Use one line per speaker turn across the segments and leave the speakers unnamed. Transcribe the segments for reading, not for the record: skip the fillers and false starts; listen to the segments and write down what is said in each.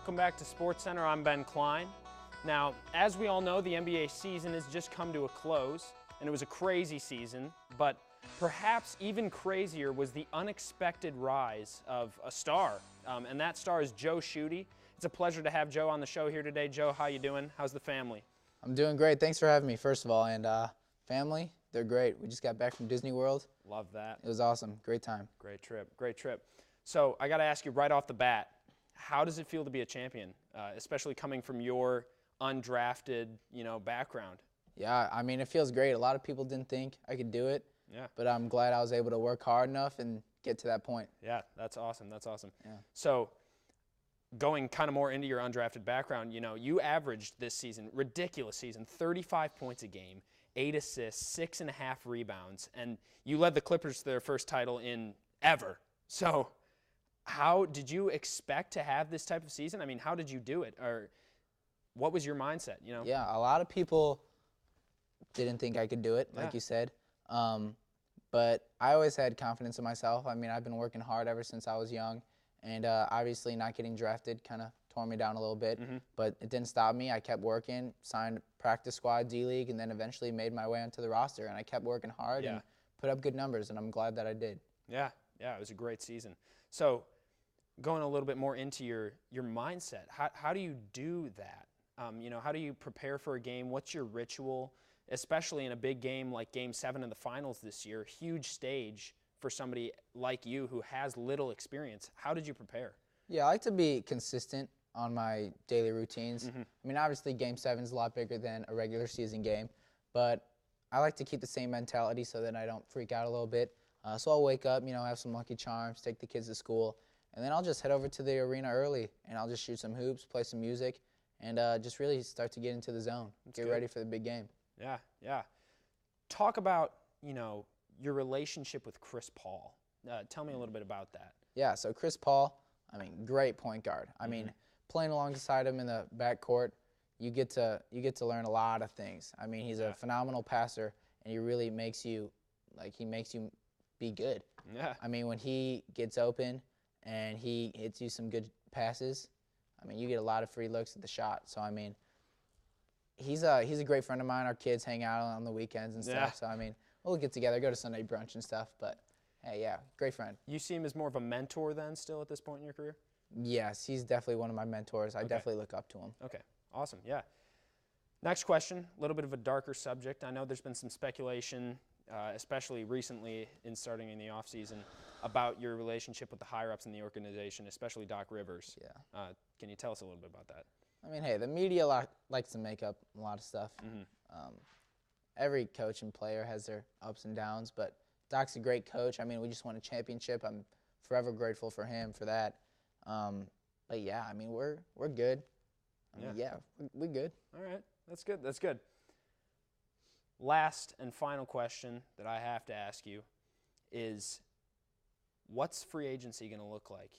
Welcome back to SportsCenter. I'm Ben Klein. Now, as we all know, the NBA season has just come to a close, and it was a crazy season, but perhaps even crazier was the unexpected rise of a star, and that star is Joe Schutte. It's a pleasure to have Joe on the show here today. Joe, how you doing? How's the family?
I'm doing great. Thanks for having me, first of all. And family, they're great. We just got back from Disney World.
Love that.
It was awesome. Great time.
Great trip. Great trip. So I got to ask you right off the bat, how does it feel to be a champion, especially coming from your undrafted, background?
Yeah, I mean, it feels great. A lot of people didn't think I could do it.
Yeah.
But I'm glad I was able to work hard enough and get to that point.
Yeah, that's awesome. That's awesome.
Yeah.
So going kind of more into your undrafted background, you averaged this season, ridiculous season, 35 points a game, 8 assists, 6.5 rebounds, and you led the Clippers to their first title in ever. So how did you expect to have this type of season? I mean, how did you do it? Or what was your mindset,
Yeah, a lot of people didn't think I could do it, like you said. But I always had confidence in myself. I mean, I've been working hard ever since I was young. And obviously not getting drafted kind of tore me down a little bit.
Mm-hmm.
But it didn't stop me. I kept working, signed practice squad, D-League, and then eventually made my way onto the roster. And I kept working hard and put up good numbers, and I'm glad that I did.
Yeah, it was a great season. So going a little bit more into your mindset, how do you do that? How do you prepare for a game? What's your ritual, especially in a big game like Game 7 in the finals this year, huge stage for somebody like you who has little experience? How did you prepare?
Yeah, I like to be consistent on my daily routines.
Mm-hmm.
I mean, obviously Game 7 is a lot bigger than a regular season game, but I like to keep the same mentality so that I don't freak out a little bit. So I'll wake up, have some Lucky Charms, take the kids to school, and then I'll just head over to the arena early, and I'll just shoot some hoops, play some music, and just really start to get into the zone, get ready for the big game.
Yeah. Talk about, your relationship with Chris Paul. Tell me a little bit about that.
Yeah, so Chris Paul, great point guard. Playing alongside him in the backcourt, you get to learn a lot of things. He's a phenomenal passer, and he really makes you be good.
Yeah.
When he gets open and he hits you some good passes, you get a lot of free looks at the shot. So he's a great friend of mine. Our kids hang out on the weekends and stuff. So we'll get together, go to Sunday brunch and stuff. But hey, yeah, great friend.
You see him as more of a mentor then, still at this point in your career?
Yes, he's definitely one of my mentors. I definitely look up to him.
Okay, awesome. Yeah. Next question, a little bit of a darker subject. I know there's been some speculation, especially recently starting in the offseason, about your relationship with the higher-ups in the organization, especially Doc Rivers.
Yeah.
Can you tell us a little bit about that?
Hey, the media likes to make up a lot of stuff.
Mm-hmm.
Every coach and player has their ups and downs, but Doc's a great coach. We just won a championship. I'm forever grateful for him for that. But yeah, we're good. We're good.
All right, that's good. Last and final question that I have to ask you is, what's free agency going to look like?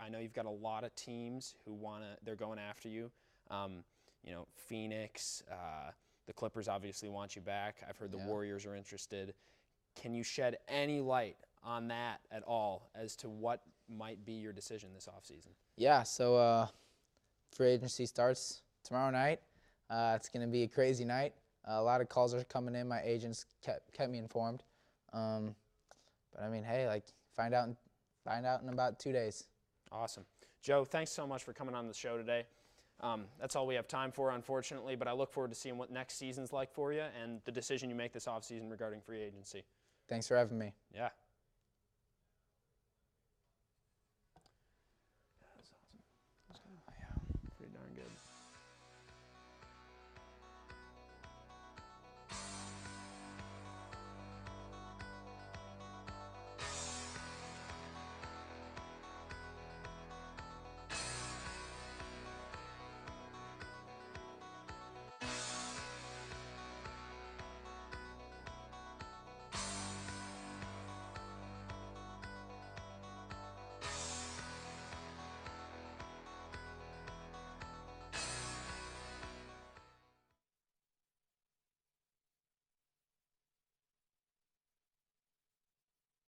I know you've got a lot of teams who they're going after you. Phoenix, the Clippers obviously want you back. I've heard the Warriors are interested. Can you shed any light on that at all as to what might be your decision this offseason?
Yeah, so free agency starts tomorrow night. It's going to be a crazy night. A lot of calls are coming in. My agents kept me informed. But hey, find out in about 2 days.
Awesome. Joe, thanks so much for coming on the show today. That's all we have time for, unfortunately, but I look forward to seeing what next season's like for you and the decision you make this offseason regarding free agency.
Thanks for having me.
Yeah. That was awesome. That was good. Yeah. Pretty darn good.